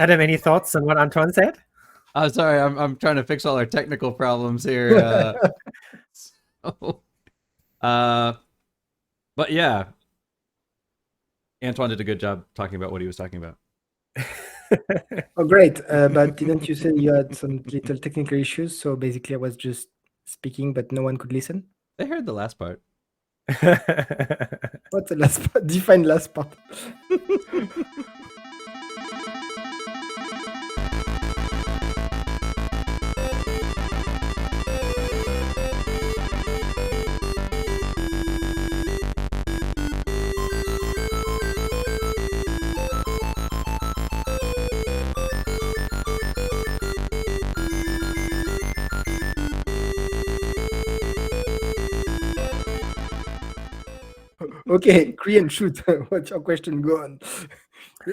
Adam, any thoughts on what Antoine said? Sorry, I'm trying to fix all our technical problems here. So, uh, but yeah, Antoine did a good job talking about what he was talking about. Oh, great. But didn't you say you had some little technical issues? So basically, I was just speaking, but no one could listen. They heard the last part. What's the last part? Define last part. Okay, Korean, shoot. What's your question? Go on.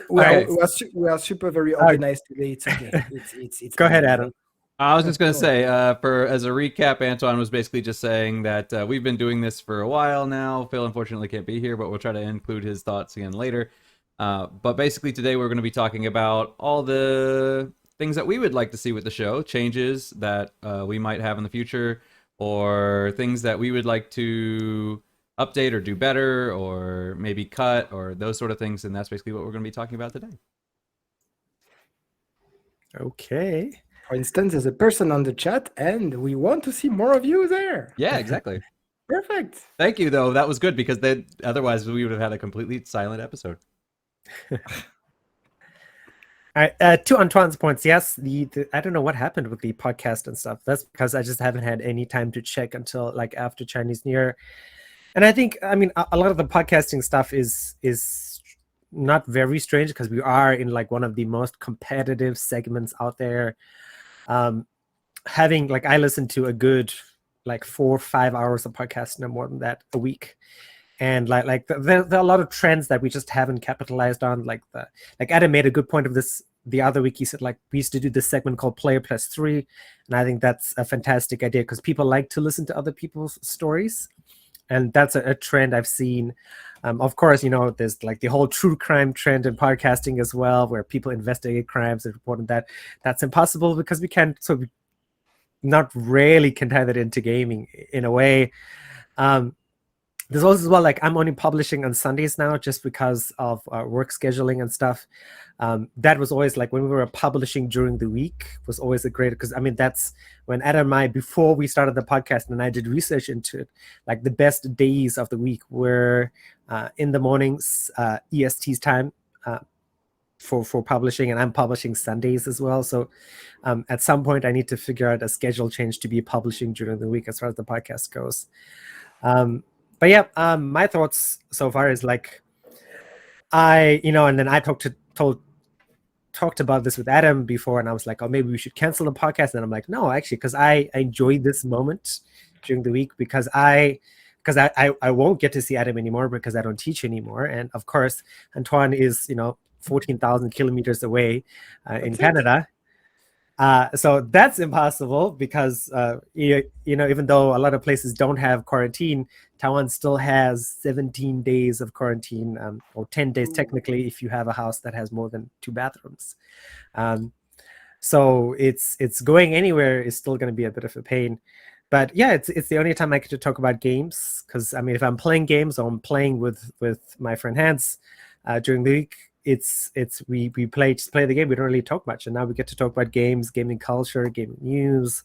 We are super very organized today. It's okay. It's Go ahead, fine. Adam. I was just going to say, for as a recap, Antoine was basically just saying that we've been doing this for a while now. Phil unfortunately can't be here, but we'll try to include his thoughts again later. But basically today we're going to be talking about all the things that we would like to see with the show, changes that we might have in the future, or things that we would like to update or do better, or maybe cut, or those sort of things. And that's basically what we're going to be talking about today. Okay. For instance, there's a person on the chat, and we want to see more of you there. Yeah, exactly. Perfect. Thank you, though. That was good because otherwise we would have had a completely silent episode. All right, to Antoine's points, yes, the I don't know what happened with the podcast and stuff. That's because I just haven't had any time to check until like after Chinese New Year. And I think, I mean, a lot of the podcasting stuff is not very strange because we are in like one of the most competitive segments out there. Having like I listen to a good like 4 or 5 hours of podcast, no more than that a week. And like there are a lot of trends that we just haven't capitalized on. Like Adam made a good point of this the other week. He said like we used to do this segment called Player Plus 3, and I think that's a fantastic idea because people like to listen to other people's stories, and that's a trend I've seen. Of course, you know, there's like the whole true crime trend in podcasting as well, where people investigate crimes and report on that. That's impossible because we can't, so we not really can tie that into gaming in a way. There's also as well, like I'm only publishing on Sundays now just because of work scheduling and stuff. That was always like when we were publishing during the week was always a great, because I mean, that's when Adam and I, before we started the podcast and I did research into it, like the best days of the week were in the mornings, EST's time for publishing, and I'm publishing Sundays as well. So at some point I need to figure out a schedule change to be publishing during the week as far as the podcast goes. But yeah, my thoughts so far is like, and then I talked about this with Adam before, and I was like, oh, maybe we should cancel the podcast. And I'm like, no, actually, because I enjoy this moment during the week because I won't get to see Adam anymore because I don't teach anymore. And of course, Antoine is, 14,000 kilometers away in Canada. So that's impossible because, even though a lot of places don't have quarantine, Taiwan still has 17 days of quarantine, or 10 days technically if you have a house that has more than 2 bathrooms. So it's going anywhere is still going to be a bit of a pain. But yeah, it's the only time I get to talk about games because, I mean, if I'm playing games or I'm playing with my friend Hans during the week, we play the game. We don't really talk much, and now we get to talk about games, gaming culture, gaming news,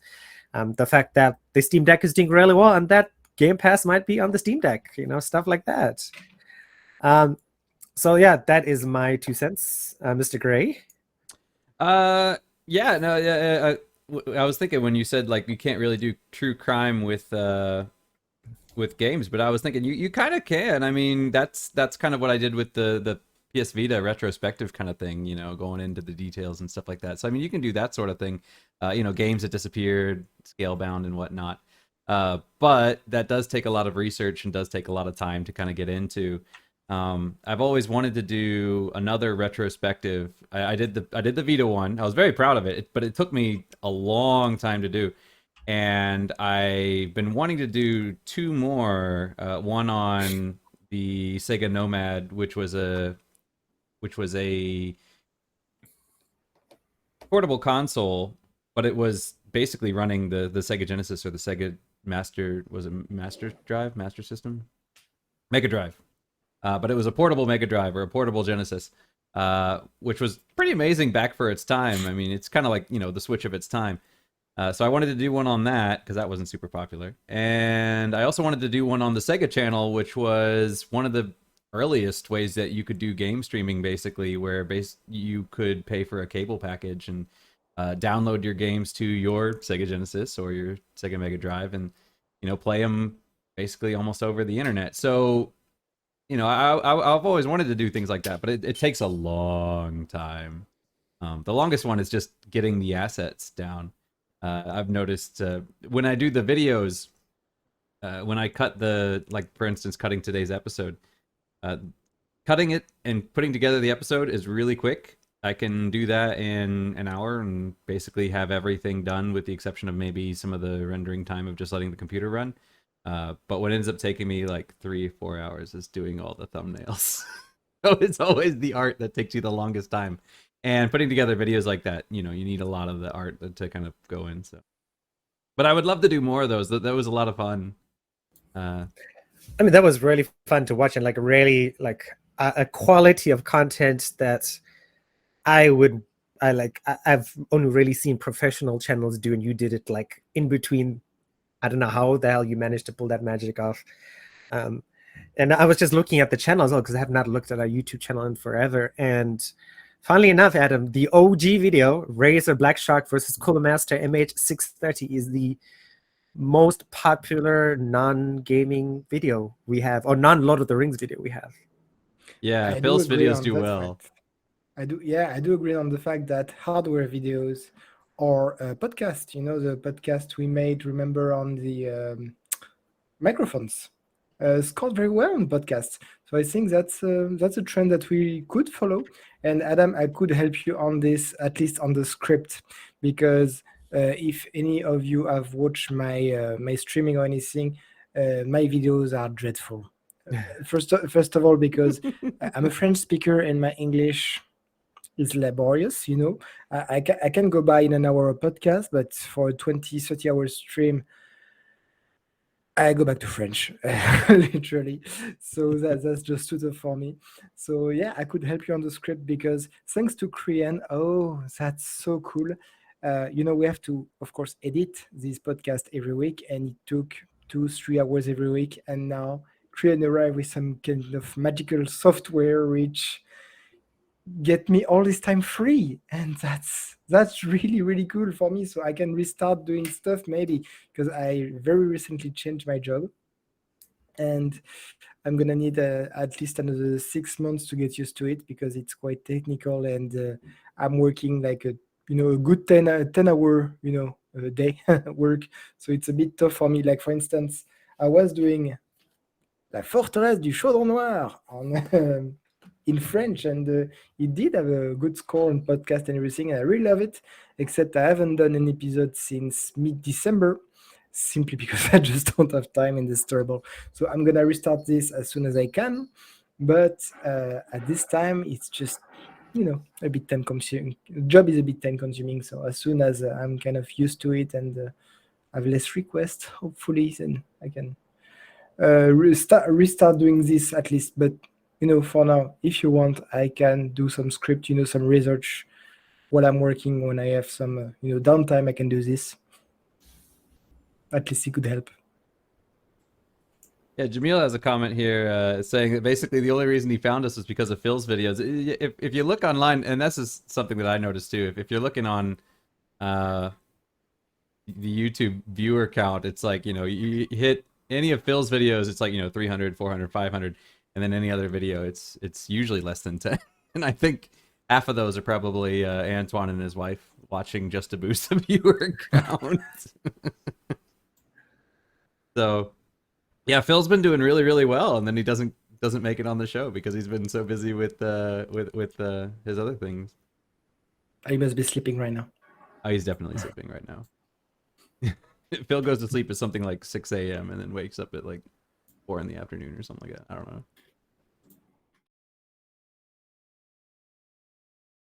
the fact that the Steam Deck is doing really well, and that Game Pass might be on the Steam Deck, stuff like that. So yeah, that is my 2 cents, Mr. Gray. I was thinking when you said like you can't really do true crime with games, but I was thinking you kind of can. I mean, that's kind of what I did with the PS Vita retrospective kind of thing, going into the details and stuff like that. So I mean, you can do that sort of thing, games that disappeared, Scalebound and whatnot. But that does take a lot of research and does take a lot of time to kind of get into. I've always wanted to do another retrospective. I did the Vita one. I was very proud of it, but it took me a long time to do. And I've been wanting to do 2 more. One on the Sega Nomad, which was a portable console, but it was basically running the Sega Genesis or the Sega Master, was it Master Drive, Master System, Mega Drive. But it was a portable Mega Drive or a portable Genesis, which was pretty amazing back for its time. I mean, it's kind of like, you know, the Switch of its time. So I wanted to do one on that because that wasn't super popular. And I also wanted to do one on the Sega Channel, which was one of the earliest ways that you could do game streaming, basically, where you could pay for a cable package and download your games to your Sega Genesis or your Sega Mega Drive and, you know, play them basically almost over the internet. So, you know, I've always wanted to do things like that, but it takes a long time. The longest one is just getting the assets down. I've noticed when I do the videos, when I cut like for instance, cutting today's episode, cutting it and putting together the episode is really quick. I can do that in an hour and basically have everything done with the exception of maybe some of the rendering time of just letting the computer run. But what ends up taking me like 3-4 hours is doing all the thumbnails. So it's always the art that takes you the longest time. And putting together videos like that, you know, you need a lot of the art to kind of go in. So, but I would love to do more of those. That was a lot of fun. I mean, that was really fun to watch, and like really like a quality of content that I've only really seen professional channels do, and you did it like in between. I don't know how the hell you managed to pull that magic off. And I was just looking at the channel as well because I have not looked at our YouTube channel in forever. And funnily enough, Adam, the OG video, Razer Black Shark versus Cooler Master MH630, is the most popular non-gaming video we have, or non-Lord of the Rings video we have. Yeah, I do Phil's agree videos on do that well. fact. I do agree on the fact that hardware videos or podcast, you know, the podcast we made, remember, on the microphones, scored very well on podcasts. So I think that's a trend that we could follow. And Adam, I could help you on this, at least on the script, because if any of you have watched my streaming or anything, my videos are dreadful. First of all, because I'm a French speaker and my English is laborious, you know. I can go by in an hour a podcast, but for a 20-30 hour stream, I go back to French, literally. So that's just too tough for me. So yeah, I could help you on the script because thanks to Korean, oh, that's so cool. You know, we have to, of course, edit this podcast every week, and it took 2-3 hours every week. And now Korean arrived with some kind of magical software which get me all this time free, and that's really cool for me, so I can restart doing stuff maybe, because I very recently changed my job and I'm gonna need at least another 6 months to get used to it because it's quite technical, and I'm working like a good 10 hour a day work, so it's a bit tough for me. Like, for instance, I was doing La Forteresse du Chaudron Noir on in French, and it did have a good score on podcast and everything, and I really love it, except I haven't done an episode since mid-December, simply because I just don't have time and it's terrible. So I'm gonna restart this as soon as I can, but at this time it's just a bit time consuming. The job is a bit time consuming, so as soon as I'm kind of used to it and have less requests, hopefully, then I can restart doing this at least. But for now, if you want, I can do some script, some research while I'm working. When I have some, downtime, I can do this. At least it could help. Yeah, Jamil has a comment here saying that basically the only reason he found us was because of Phil's videos. If you look online, and this is something that I noticed too, if you're looking on the YouTube viewer count, it's like, you hit any of Phil's videos, it's like, 300, 400, 500. And then any other video, it's usually less than 10. And I think half of those are probably Antoine and his wife watching just to boost the viewer count. So, yeah, Phil's been doing really, really well, and then he doesn't make it on the show because he's been so busy with his other things. He must be sleeping right now. Oh, he's definitely sleeping right now. Phil goes to sleep at something like 6 a.m. and then wakes up at like 4 in the afternoon or something like that. I don't know.